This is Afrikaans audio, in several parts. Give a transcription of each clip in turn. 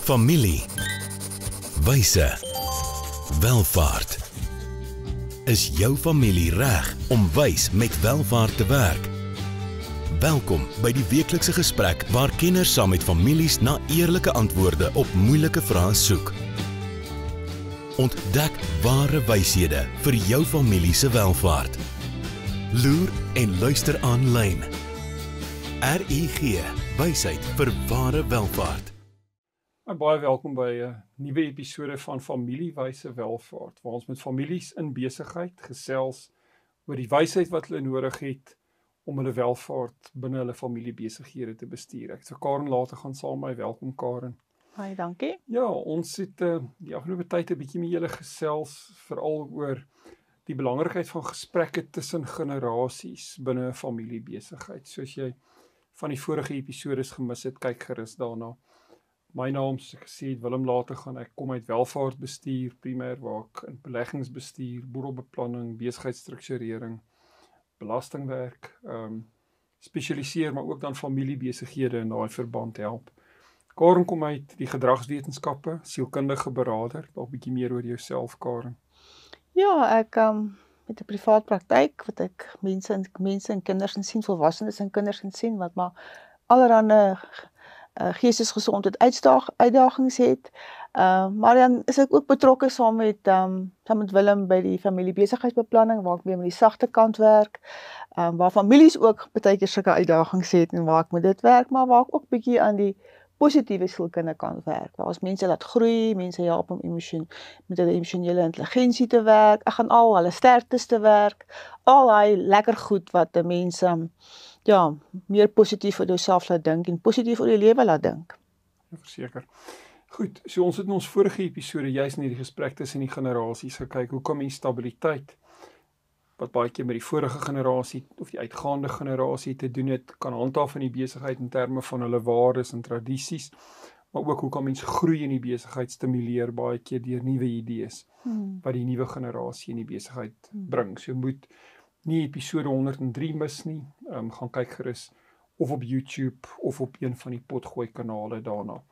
Familie, wyse, welvaart. Is jou familie reg om wys met welvaart te werk? Welkom by die weeklikse gesprek waar kenners saam met families na eerlike antwoorde op moeilike vrae soek. Ontdek ware wyshede vir jou familie se welvaart. Loer en luister aanlyn. RUG, wysheid vir ware welvaart. Baie welkom by 'n nuwe episode van Familiewyse Welvaart, waar ons met families in besigheid gesels oor die wysheid wat hulle nodig het om hulle welvaart binne hulle familiebesighede te bestuur. Ek sal Karen later gaan saam met my. Welkom Karen. Baie dankie. Ja, ons het die afgelope tyd 'n bietjie met julle gesels, veral oor die belangrikheid van gesprekke tussen generasies binne 'n familiebesigheid. Soos jy van die vorige episodes gemis het, kyk gerus daarna. My naam, soos ek gesê het, Willem later gaan, ek kom uit welvaartbestuur, primêr waar ek in beleggingsbestuur, boedelbeplanning, besigheidsstrukturering, belastingwerk, spesialiseer, maar ook dan familiebesighede in daai verband help. Karen kom uit die gedragswetenskappe, sielkundige beraader, dalk 'n bietjie meer oor jouself, Karen. Ja, ek met 'n privaat praktyk wat ek mense en kinders sien, volwassenes en kinders sien wat maar allerhande geestesgesondheid uitdagings het. Maar dan is ek ook betrokke saam met Willem by die familiebesigheidsbeplanning waar ek weer met die sagte kant werk, waar families ook baie keer sulke uitdagings het en waar ek met dit werk, maar waar ek ook bietjie aan die positiewe sielkunde kan werk. Waar ons mense laat groei, mense help om met hulle emosionele intelligensie te werk. Ek gaan al hulle sterktes te werk, al daai lekker goed wat 'n mens meer positief oor jouself laat dink en positief oor die lewe laat dink. Ja, verseker. Goed, so ons het in ons vorige episode juist in hierdie gesprek tussen die generasies gekyk, hoe kom stabiliteit, wat baie keer met die vorige generasie of die uitgaande generasie te doen het, kan handhaaf in die besigheid in terme van hulle waardes en tradisies, maar ook hoe kan mens groei in die besigheid stimuleer baie keer deur nuwe idees, wat die nuwe generasie in die besigheid bring. So moet nie episode 103 mis nie, gaan kyk gerus of op YouTube of op een van die potgooi kanale daarna.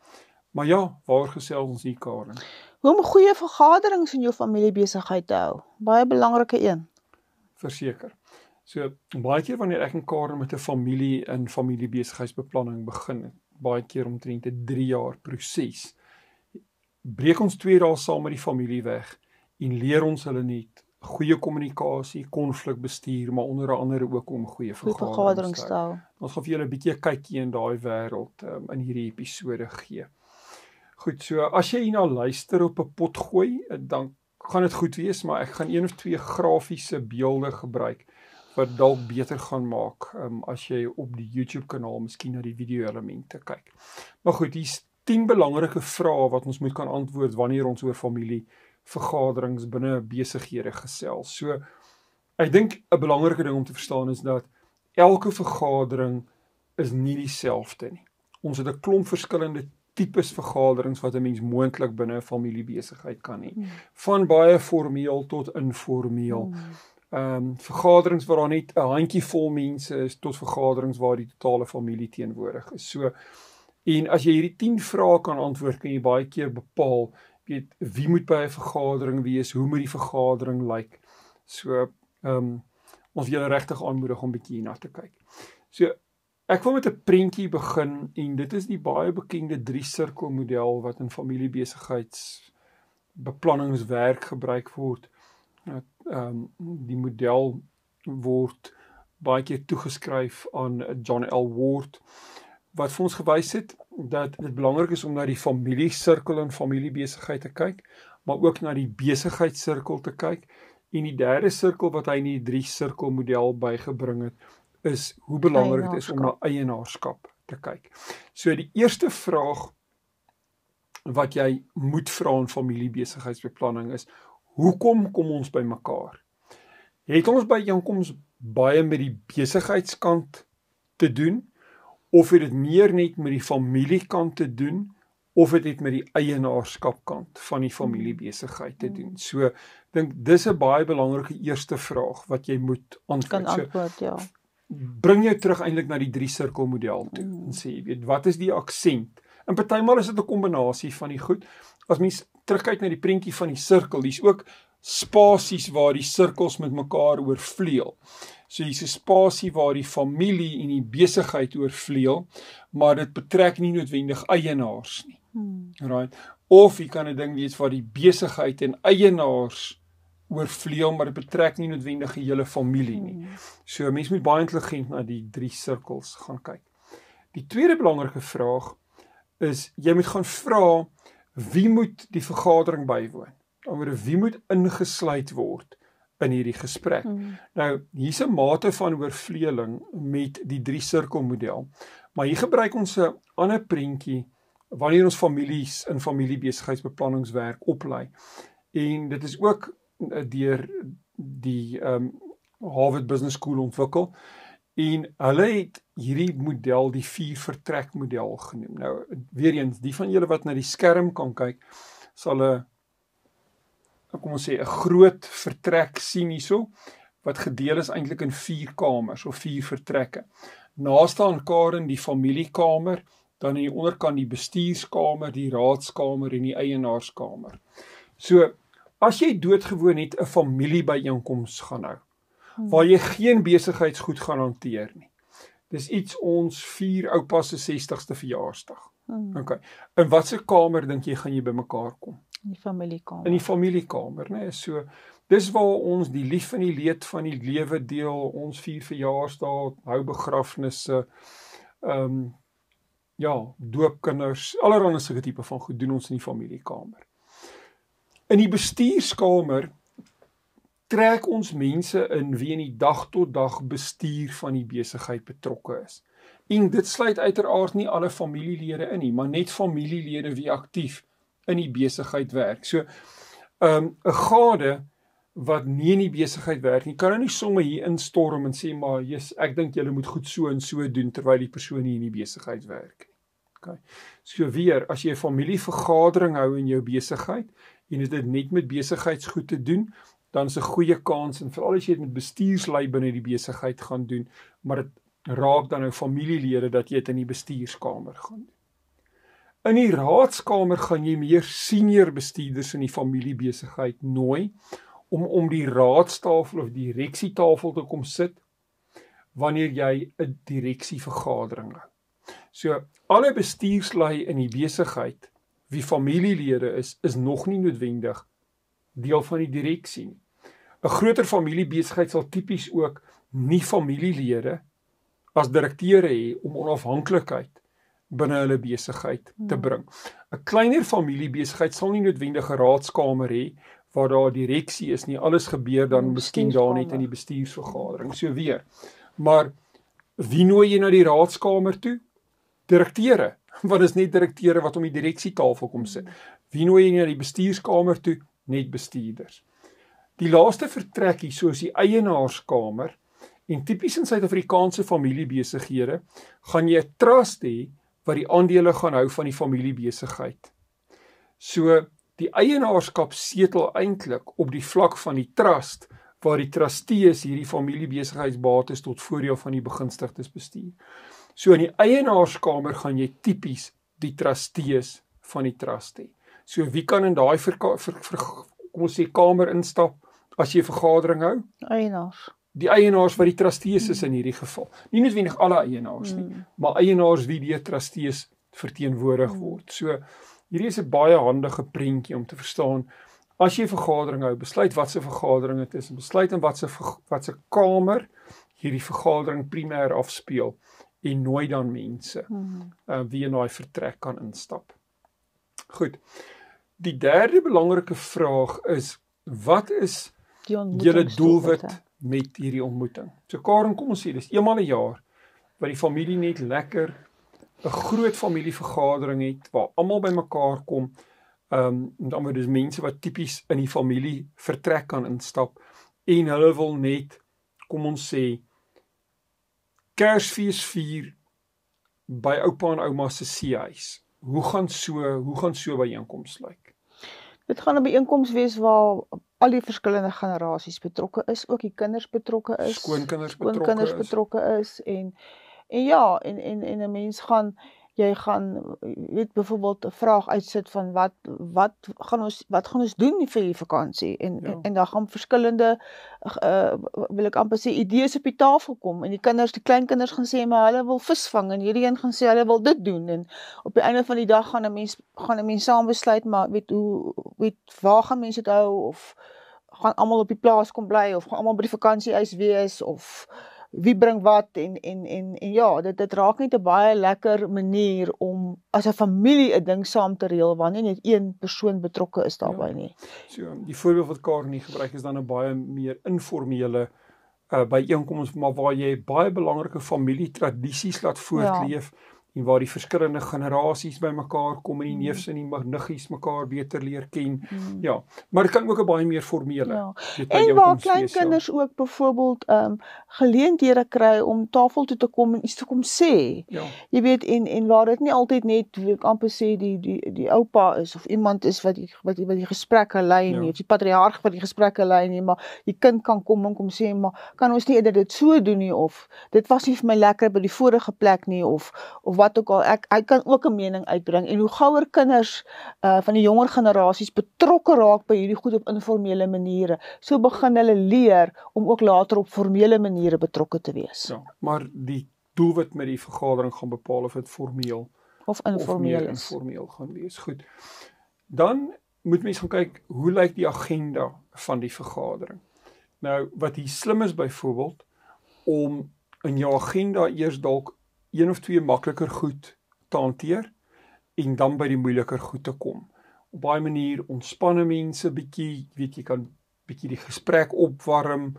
Maar ja, waar gesels ons hier, Karen? Hoe om goeie vergaderings in jou familiebesigheid te hou, baie belangrike een. Verseker. So, baie keer wanneer ek en Karen met 'n familie in familiebesigheidsbeplanning begin, baie keer omtrent 'n 3 jaar proses, breek ons 2 dae saam met die familie weg en leer ons hulle net goeie kommunikasie, konflikbestuur, maar onder andere ook om goeie vergaderings te hou. Ons gaan vir julle 'n bietjie 'n kykie in daai wêreld in hierdie episode gee. Goed, so as jy hierna luister op 'n potgooi, dan gaan dit goed wees, maar ek gaan 1 of 2 grafiese beelde gebruik wat dalk beter gaan maak as jy op die YouTube kanaal miskien na die video elemente kyk. Maar goed, hier's 10 belangrike vrae wat ons moet kan antwoord wanneer ons oor familievergaderings binne besighede gesels. So ek dink 'n belangrike ding om te verstaan is dat elke vergadering is nie dieselfde nie. Ons het 'n klomp verskillende tipes vergaderings wat 'n mens moontlik binne 'n familiebesigheid kan hê. Van baie formeel tot informeel. Vergaderings waar daar net 'n handjievol mense is tot vergaderings waar die totale familie teenwoordig is. So, en as jy hierdie 10 vrae kan antwoord, kan jy baie keer bepaal, weet, wie moet by 'n vergadering wees, hoe moet die vergadering lyk. So, ons wil julle regtig aanmoedig om bietjie hierna te kyk. So, ek wil met 'n prentjie begin en dit is die baie bekende 3-sirkel model wat in familiebesigheidsbeplanningswerk gebruik word. Die model word baie keer toegeskryf aan John L. Ward, wat vir ons gewys het dat dit belangrik is om na die familiesirkel in familiebesigheid te kyk, maar ook na die besigheidssirkel te kyk. En die derde sirkel wat hy in die 3-sirkel model bygebring het, is hoe belangrik dit is om na eienaarskap te kyk. So die eerste vraag wat jy moet vra in familiebesigheidsbeplanning is, hoekom kom ons by mekaar? Het ons byeenkoms baie met die besigheidskant te doen, of het dit meer net met die familiekant te doen, of het dit met die eienaarskapkant van die familiebesigheid te doen? So, ek dink dis 'n baie belangrike eerste vraag wat jy moet antwoord. Bring jou terug eintlik na die 3-sirkel model toe en sê, weet, wat is die aksent En partymal is dit 'n kombinasie van die goed. As mens terugkyk na die prentjie van die sirkel, dis ook spasies waar die sirkels met mekaar oorvleuel. So hier's 'n spasie waar die familie en die besigheid oorvleuel, maar dit betrek nie noodwendig eienaars nie. Right? Of jy kan 'n ding wees waar die besigheid en eienaars oorvleuel, maar dit betrek nie noodwendig die hele familie nie. So mens moet baie intelligent na die 3 sirkels gaan kyk. Die tweede belangrike vraag is, jy moet gaan vra, wie moet die vergadering bywoon? Wie moet ingesluit word in hierdie gesprek? Nou, hier's 'n mate van oorvleueling met die 3 sirkelmodel, maar hier gebruik ons 'n ander prentjie wanneer ons families in familiebesigheidsbeplanningswerk oplei. En dit is ook deur die Harvard Business School ontwikkel. En hulle het hierdie model die 4 vertrek model genoem. Nou, weer eens, die van julle wat na die skerm kan kyk, sal kom ons sê 'n groot vertrek sien hierso, wat gedeel is eintlik in 4 kamers of 4 vertrekke. Naaste aan Karen die familiekamer, dan aan die onderkant die bestuurskamer, die raadskamer en die eienaarskamer. So, as jy doodgewoon net 'n familiebyeenkoms gaan hou, waar jy geen besigheidsgoed gaan hanteer nie. Dis iets ons 4 oupas se 60ste verjaarsdag. Okay. In watter kamer dink jy gaan jy bymekaar kom? In die familiekamer. In die familiekamer, né? So, dis waar ons die lief en die leed van die lewe deel, ons 4 verjaarsdae, hou begrafnisse, doopkinders, allerlei sulke tipe van goed doen ons in die familiekamer. In die bestuurskamer trek ons mense in wie in die dag tot dag bestuur van die besigheid betrokke is. En dit sluit uiteraard nie alle familielede in nie, maar net familielede wie aktief in die besigheid werk. So, 'n gade wat nie in die besigheid werk nie, kan nou nie sommer hier instorm en sê, maar ek dink julle moet goed so en so doen, terwyl die persoon nie in die besigheid werk nie. Okay. So weer, as jy 'n familievergadering hou in jou besigheid, en dit net met besigheidsgoed te doen, dan is 'n goeie kans, en veral as jy dit met bestuurslui binne die besigheid gaan doen, maar dit raak dan nou familielede dat jy dit in die bestuurskamer gaan doen. In die raadskamer gaan jy meer senior bestuurders in die familiebesigheid nooi, om die raadstafel of direksietafel te kom sit, wanneer jy 'n direksievergadering hou. So, alle bestuurslui in die besigheid, wie familielede is nog nie noodwendig deel van die direksie nie. 'n Groter familiebesigheid sal tipies ook nie familielede as direkteure hê om onafhanklikheid binne hulle besigheid te bring. 'n Kleiner familiebesigheid sal nie noodwendig 'n raadskamer hê waar daar direksie is nie. Alles gebeur dan miskien daar net in die bestuursvergadering. So weer. Maar wie nooi jy na die raadskamer toe? Direkteure. Want is net direkteure wat om die direksietafel kom sit. Wie nooi jy na die bestuurskamer toe? Net bestuurders. Die laaste vertrekkie, soos die eienaarskamer, en tipies in Suid-Afrikaanse familiebesighede, gaan jy 'n trust hê wat die aandele gaan hou van die familiebesigheid. So, die eienaarskap setel eintlik op die vlak van die trust, waar die trustees hierdie familiebesigheidsbates tot voordeel van die begunstigdes bestuur. So in die eienaarskamer gaan jy tipies die trustees van die trust hê. So wie kan in daai kom ons sê kamer instap as jy 'n vergadering hou? Eienaars. Die eienaars wat die trustees is in hierdie geval. Nie noodwendig alle eienaars nie, maar eienaars wie deur trustees verteenwoordig word. So hierdie is 'n baie handige prentjie om te verstaan. As jy 'n vergadering hou, besluit wat se vergadering dit is, en besluit in wat se kamer hierdie vergadering primêr afspeel, en nooi dan mense wie in daai vertrek kan instap. Goed. Die derde belangrike vraag is, wat is julle doelwit met hierdie ontmoeting? So Karen, kom ons sê, dis eenmal 'n jaar, wat die familie net lekker 'n groot familievergadering het, waar almal bymekaar kom, dan word dis mense wat tipies in die familie vertrek kan instap, en hulle wil net, kom ons sê, Kersfees vier by oupa en ouma se seehuis. Hoe gaan so byeenkoms lyk? Dit gaan 'n byeenkoms wees waar al die verskillende generasies betrokke is, ook die kinders betrokke is, skoonkinders betrokke is, en 'n mens gaan jy gaan, weet byvoorbeeld 'n vraag uitsit van wat gaan ons doen vir die vakansie en daar gaan verskillende wil ek amper sê idees op die tafel kom en die kleinkinders gaan sê maar hulle wil visvang en hierdie een gaan sê hulle wil dit doen en op die einde van die dag gaan 'n mens saam besluit maar waar gaan mense dit hou of gaan almal op die plaas kom bly of gaan almal by die vakansiehuis wees of wie bring wat en ja, dit raak net 'n baie lekker manier om as 'n familie 'n ding saam te reël wanneer net een persoon betrokke is daarbey nie. So die voorbeeld wat Karen nie gebruik is dan 'n baie meer informele byeenkoms, maar waar jy baie belangrike familietradisies laat voortleef en waar die verskillende generasies bymekaar kom en die neefs en die niggies mekaar beter leer ken. Ja, maar dit kan ook 'n baie meer formele. En waar kleinkinders ook byvoorbeeld geleenthede kry om tafel toe te kom en iets te kom sê. Jy weet en waar dit nie altyd net ek amper sê die oupa is of iemand is wat die gesprekke lei nie, of die patriarg wat die gesprekke lei nie, maar die kind kan kom en kom sê maar kan ons nie eerder dit so doen nie of dit was nie vir my lekker by die vorige plek nie of wat ook al, hy kan ook 'n mening uitbring en hoe gouer kinders van die jonger generasies betrokke raak by hierdie goed op informele maniere, so begin hulle leer om ook later op formele maniere betrokke te wees. Ja, maar die doelwit met die vergadering gaan bepaal of dit formeel of informeel gaan wees. Goed. Dan moet mens gaan kyk, hoe lyk die agenda van die vergadering? Nou, wat hier slim is byvoorbeeld, om in jou agenda eers dalk 1 of 2 makliker goed te hanteer en dan by die moeiliker goed te kom. Op baie manier ontspanne mense bietjie, jy kan bietjie die gesprek opwarm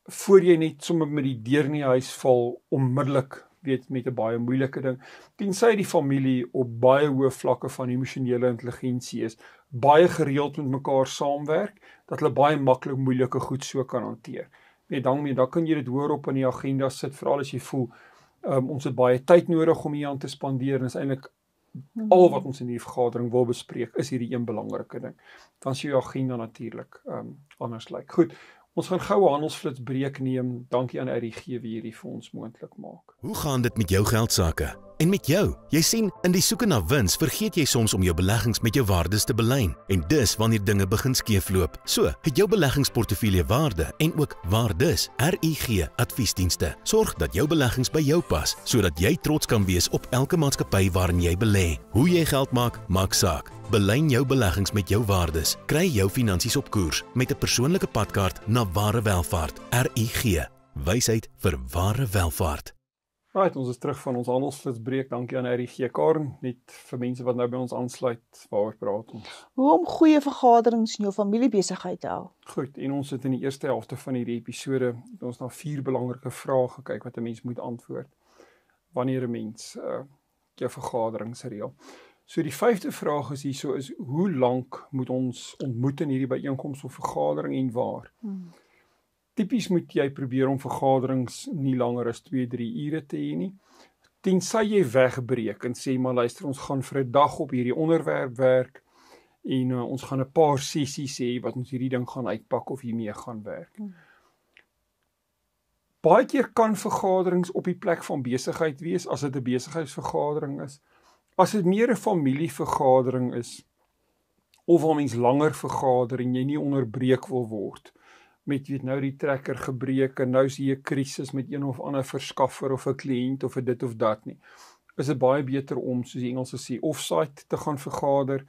voor jy net sommer met die deur in die huis val onmiddellik, met 'n baie moeilike ding. Tensy die familie op baie hoë vlakke van emosionele intelligensie is, baie gereeld met mekaar saamwerk, dat hulle baie maklik moeilike goed so kan hanteer. Dan kan jy dit hoor op in die agenda sit, veral as jy voel ons het baie tyd nodig om hier aan te spandeer en is eintlik al wat ons in die vergadering wil bespreek is hierdie een belangrike ding. Dan sou jou agenda natuurlik anders lyk. Goed, ons gaan gou 'n handelsflitsbreek neem. Dankie aan RGG wie hierdie vir ons moontlik maak. Hoe gaan dit met jou geldsaake? En met jou? Jy sien, in die soeke na wins vergeet jy soms om jou beleggings met jou waardes te belyn. En dis wanneer dinge begin skeefloop. So, het jou beleggingsportefeulje waarde en ook waardes. RGG Adviesdienste sorg dat jou beleggings by jou pas, sodat jy trots kan wees op elke maatskappy waarin jy belê. Hoe jy geld maak, maak saak. Belyn jou beleggings met jou waardes. Kry jou finansies op koers met 'n persoonlike padkaart na ware welvaart. RGG, wysheid vir ware welvaart. Right, ons is terug van ons handelsflitsbreek. Dankie aan RGG. Karen, net vir mense wat nou by ons aansluit, waaroor praat ons? Hoe om goeie vergaderings in jou familiebesigheid te hou. Goed, en ons het in die eerste helfte van hierdie episode ons na 4 belangrike vrae gekyk wat 'n mens moet antwoord wanneer 'n mens jou vergaderings reël. So die 5de vraag is hierso is, hoe lank moet ons ontmoet in hierdie byeenkoms of vergadering en waar? Tipies moet jy probeer om vergaderings nie langer as 2-3 ure te hê nie. Tensy jy wegbreek en sê maar luister, ons gaan vir 'n dag op hierdie onderwerp werk en ons gaan 'n paar sessies hê wat ons hierdie ding gaan uitpak of hiermee gaan werk. Baie keer kan vergaderings op die plek van besigheid wees as dit 'n besigheidsvergadering is. As dit meer 'n familievergadering is of waar mens langer vergader en jy nie onderbreek wil word met nou die trekker gebreek en nou is hier 'n krisis met een of ander verskaffer of 'n kliënt of 'n dit of dat nie. Is dit baie beter om, soos die Engelse sê, offsite te gaan vergader.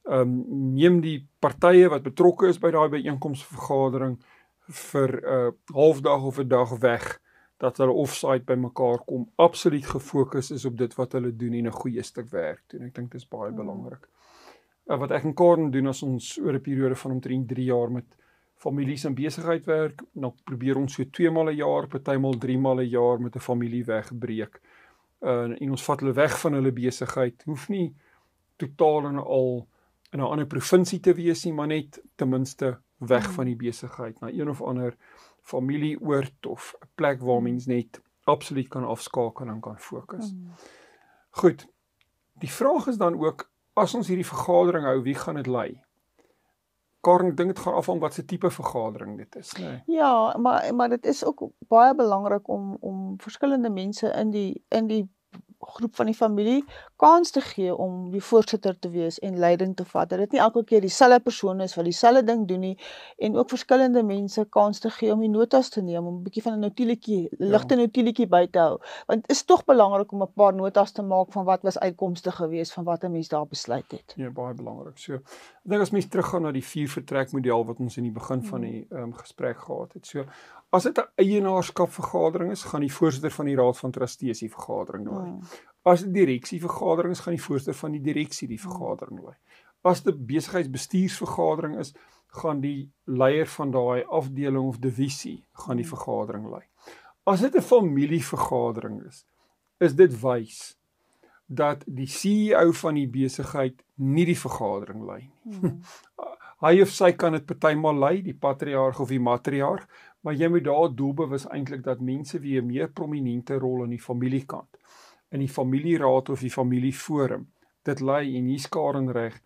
Neem die partye wat betrokke is by daai byeenkomsvergadering vir 'n halfdag of 'n dag weg, dat hulle offsite by mekaar kom, absoluut gefokus is op dit wat hulle doen en 'n goeie stuk werk doen. Ek dink dit is baie belangrik. Wat ek en Karen doen as ons oor 'n periode van omtrent 3 jaar met families en besigheid werk, dan probeer ons so 2 maal 'n jaar, partymal 3 maal 'n jaar met 'n familie wegbreek. En ons vat hulle weg van hulle besigheid. Hoef nie totaal en al in 'n ander provinsie te wees nie, maar net ten minste weg van die besigheid na een of ander familieoord of 'n plek waar mens net absoluut kan afskakel en kan fokus. Goed. Die vraag is dan ook, as ons hierdie vergadering hou, wie gaan dit lei? Karen, ek dink dit gaan afhang wat se tipe vergadering dit is, nee. Ja, maar dit is ook baie belangrik om verskillende mense in die groep van die familie kans te gee om die voorsitter te wees en leiding te vat. Dat dit nie elke keer dieselfde persoon is wat dieselfde ding doen nie en ook verskillende mense kans te gee om die notas te neem, om 'n bietjie van 'n notulieetjie, ligte notulieetjie by te hou. Want dit is tog belangrik om 'n paar notas te maak van wat was uitkomste gewees van wat 'n mens daar besluit het. Ja, baie belangrik. So, ek dink as mens teruggaan na die 4-vertrekmodel wat ons in die begin van die gesprek gehad het. So, as dit 'n eienaarskapvergadering is, gaan die voorsitter van die Raad van Trustees die vergadering lei. As dit direksievergadering is, gaan die voorsitter van die direksie die vergadering lei. As dit besigheidsbestuursvergadering is, gaan die leier van daai afdeling of divisie gaan die vergadering lei. As dit 'n familievergadering is dit wys dat die CEO van die besigheid nie die vergadering lei nie. Hy of sy kan dit partymal lei, die patriarg of die matriarg, maar jy moet daar doelbewus eintlik dat mense wie 'n meer prominente rol in die familiekant, in die familieraad of die familieforum, dit lei en hier Karen reg,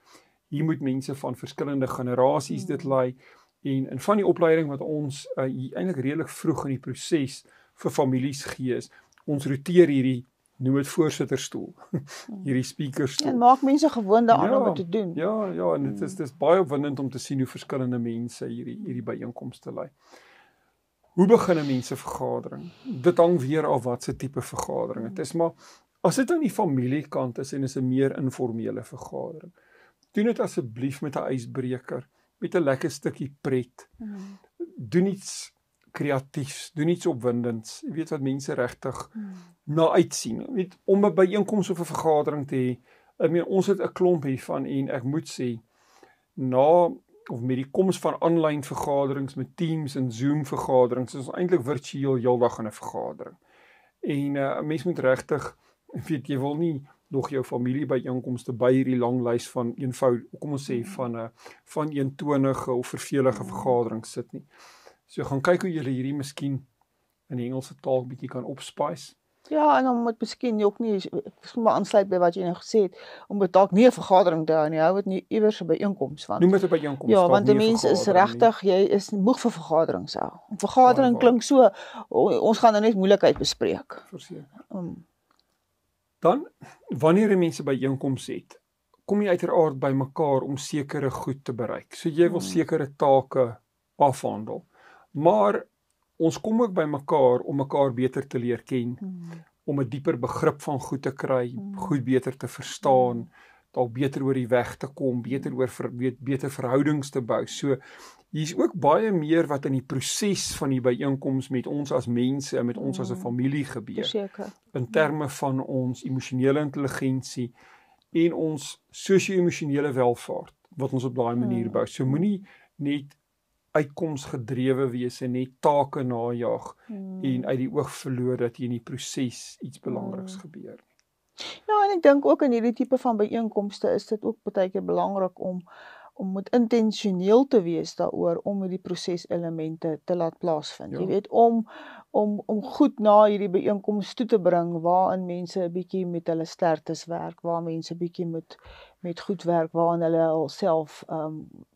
hier moet mense van verskillende generasies dit lei, en van die opleiding wat ons eintlik redelik vroeg in die proses vir families gee is, ons roteer hierdie, noem dit voorsitterstoel, hierdie speakerstoel. En maak mense gewoond daaraan om dit te doen. Ja, en dit is baie opwindend om te sien hoe verskillende mense hierdie byeenkomste lei. Hoe begin 'n mensevergadering? Dit hang weer af wat se tipe vergadering dit is, maar as dit aan die familiekant is en is 'n meer informele vergadering, doen dit asseblief met 'n ysbreker, met 'n lekker stukkie pret. Doen iets kreatiefs, doen iets opwindends. Jy weet wat mense regtig na uitsien. Jy weet, om 'n byeenkoms of 'n vergadering te hê. Ek meen, ons het 'n klomp hiervan en ek moet sê, met die koms van aanlyn vergaderings met Teams en Zoom vergaderings, is ons eintlik virtueel heeldag in 'n vergadering. En 'n mens moet regtig, weet jy wil nie nog jou familie byeenkomste by hierdie lang lys van kom ons sê van eentonige of vervelige vergaderings sit nie. So gaan kyk hoe julle hierdie miskien in die Engelse taal bietjie kan opspice. Ja, en dan moet miskien ook nie, ek maar aansluit by wat jy nou gesê het, om dit dalk nie 'n vergadering te hou nie, hou dit nie iewers 'n byeenkoms van. Noem dit 'n byeenkoms. Ja, want die mense is regtig, jy is moeg vir vergaderings hou. 'n Vergadering klink so, ons gaan nou net moeilikheid bespreek. Verseker. Dan, wanneer mense byeenkoms het, kom jy uiteraard by mekaar om sekere goed te bereik. So jy wil sekere take afhandel. Maar ons kom ook by mekaar om mekaar beter te leer ken, om 'n dieper begrip van goed te kry, goed beter te verstaan, dalk beter oor die weg te kom, beter verhoudings te bou. So hier's ook baie meer wat in die proses van die byeenkoms met ons as mense en met ons as 'n familie gebeur. Verseker. In terme van ons emosionele intelligensie en ons sosio-emosionele welvaart wat ons op daai manier bou. So moenie net uitkomsgedrewe wees en net take najag en uit die oog verloor dat hier in die proses iets belangriks gebeur. Ja, en ek dink ook in hierdie tipe van byeenkomste is dit ook baie keer belangrik om met intentioneel te wees daaroor om hierdie proseselemente te laat plaasvind. Jy weet, om goed na hierdie byeenkoms toe te bring waarin mense 'n bietjie met hulle sterktes werk, waar mense bietjie met goed werk, waarin hulle alself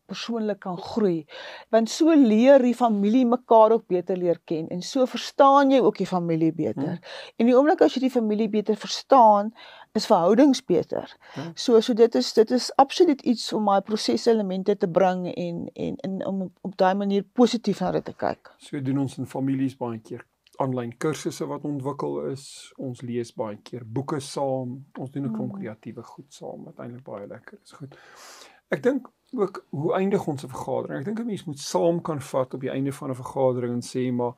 persoonlik kan groei. Want so leer die familie mekaar ook beter leer ken en so verstaan jy ook die familie beter. En die oomblik as jy die familie beter verstaan, is verhoudings beter. So dit is absoluut iets om daai proseselemente te bring en om op daai manier positief na dit te kyk. So doen ons in families baie keer aanlyn kursusse wat ontwikkel is. Ons lees baie keer boeke saam. Ons doen 'n klomp kreatiewe goed saam wat eintlik baie lekker is. Goed. Ek dink ook, hoe eindig ons 'n vergadering? Ek dink 'n mens moet saam kan vat op die einde van 'n vergadering en sê, maar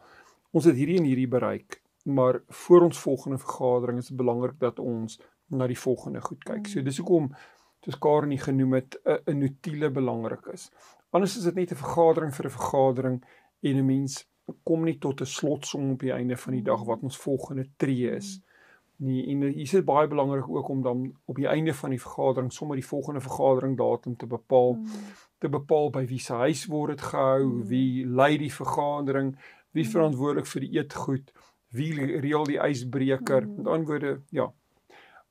ons het hierdie en hierdie bereik, maar voor ons volgende vergadering is dit belangrik dat ons na die volgende goed kyk. So dis hoekom, soos Karen genoem het, 'n notule belangrik is. Anders is dit net 'n vergadering vir 'n vergadering en 'n mens kom nie tot 'n slotsom op die einde van die dag wat ons volgende tree is. Nee, en hier is dit baie belangrik ook om dan op die einde van die vergadering sommer die volgende vergadering datum te bepaal by wie se huis word dit gehou, wie lei die vergadering, wie verantwoordelik vir die eetgoed, wie reël die ysbreker. Met ander woorde, ja.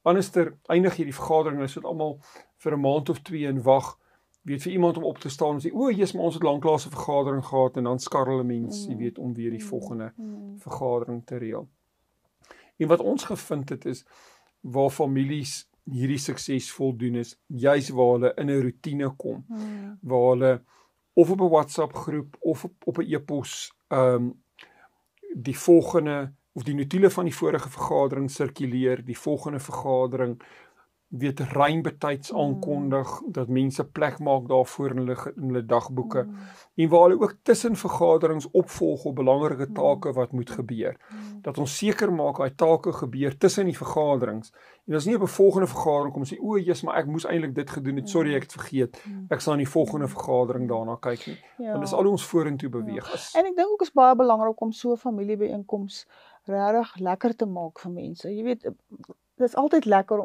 Anderster eindig hierdie vergadering, is dit almal vir 'n maand of 2 en wag, weet vir iemand om op te staan en sê, Jesus, maar ons het lanklaas 'n vergadering gehad en dan skarrel 'n mens, jy weet, om weer die volgende vergadering te reël. En wat ons gevind het is, waar families hierdie suksesvol doen is, juis waar hulle in 'n roetine kom, waar hulle of op 'n WhatsApp groep, of op 'n e-pos, die volgende, of die notule van die vorige vergadering sirkuleer, die volgende vergadering, weet ruimbetyds aankondig, dat mense plek maak daarvoor in hulle dagboeke, en waar hulle ook tussen vergaderings opvolg op belangrike take wat moet gebeur. Dat ons seker maak, daai take gebeur tussen die vergaderings, en as nie op 'n volgende vergadering kom en sê, o Jesus, maar ek moes eintlik dit gedoen het, sorry ek het vergeet, ek sal in die volgende vergadering daarna kyk nie, want dis al hoe ons vorentoe beweeg. En ek dink ook is baie belangrik om so 'n familiebyeenkoms regtig lekker te maak vir mense. Jy weet, dit is altyd lekker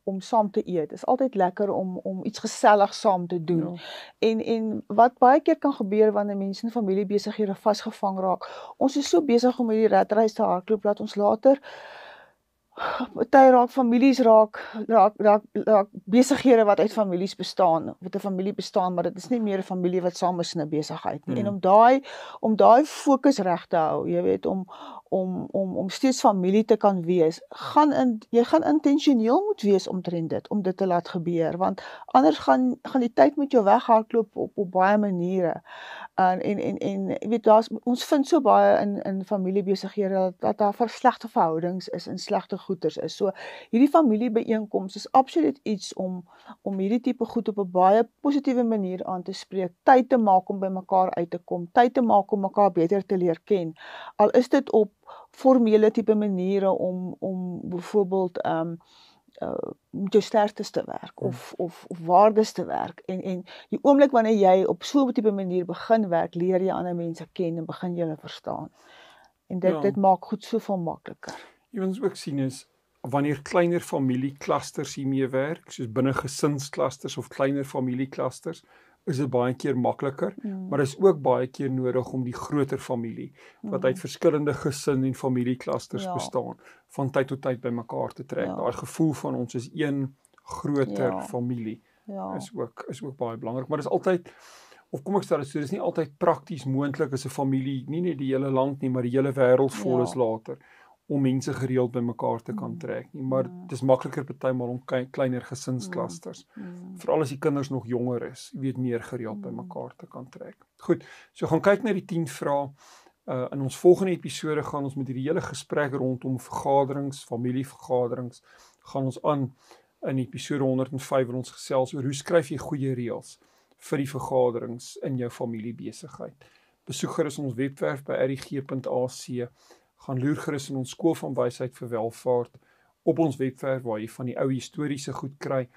om saam te eet. Dit is altyd lekker om iets gesellig saam te doen. En wat baie keer kan gebeur wanneer mense in familiebesighede vasgevang raak. Ons is so besig om hierdie ratreis te hardloop dat ons later party raak families raak besighede wat uit families bestaan, wat 'n familie bestaan, maar dit is nie meer 'n familie wat saam is in 'n besigheid nie. En om daai fokus reg te hou, jy weet, om steeds familie te kan wees, jy gaan intentioneel moet wees omtrent dit, om dit te laat gebeur, want anders gaan die tyd met jou weghardloop op baie maniere. En jy weet, ons vind so baie in familiebesighede dat daar slegte verhoudings is en slegte goeders is. So hierdie familiebyeenkoms is absoluut iets om hierdie tipe goed op 'n baie positiewe manier aan te spreek, tyd te maak om by mekaar uit te kom, tyd te maak om mekaar beter te leer ken. Al is dit op formele tipe maniere om byvoorbeeld met jou sterktes te werk of waardes te werk. En die oomblik wanneer jy op so 'n tipe manier begin werk, leer jy ander mense ken en begin jy hulle verstaan. En dit maak goed soveel makliker. Wat ons ook sien is, wanneer kleiner familieklusters hiermee werk, soos binne gesinsklusters of kleiner familieklusters, is dit baie keer makliker, maar is ook baie keer nodig om die groter familie, wat uit verskillende gesin en familieklusters bestaan, van tyd tot tyd by mekaar te trek. Daai gevoel van ons is een groter familie, is ook baie belangrik, maar dis altyd, of kom ek stel dit so, dis nie altyd prakties moontlik as 'n familie, nie net die hele land nie, maar die hele wêreld vol is later, om mense gereeld by mekaar te kan trek nie, maar dit is makliker partymal om kleiner gesinsklusters, veral as die kinders nog jonger is, weet meer gereeld by mekaar te kan trek. Goed, so gaan kyk na die 10 vrae. In ons volgende episode gaan ons met hierdie hele gesprek rondom vergaderings, familievergaderings, gaan ons aan in episode 105 waar ons gesels oor hoe skryf jy goeie reëls vir die vergaderings in jou familiebesigheid. Besoek gerus ons webwerf by rig.ac, gaan loer gerus in ons skool van wysheid vir welvaart op ons webwerf waar jy van die ou historiese goed kry.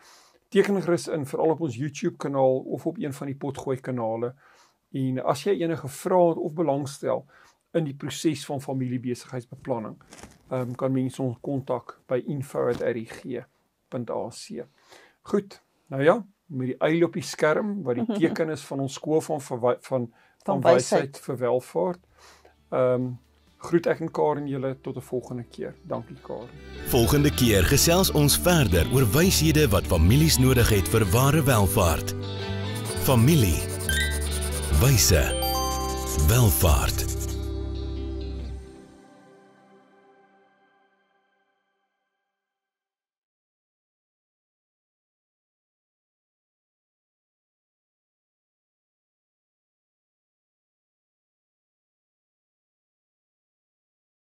Teken gerus in veral op ons YouTube kanaal of op een van die potgooi kanale. En as jy enige vrae het of belangstel in die proses van familiebesigheidsbeplanning, kan mense ons kontak by info@rig.ac. Goed, nou ja, met die uil op die skerm wat die teken is van ons skool van wysheid vir welvaart. Groet ek en Karen julle tot 'n volgende keer. Dankie Karen. Volgende keer gesels ons verder oor wyshede wat families nodig het vir ware welvaart. Familie. Wyse. Welvaart.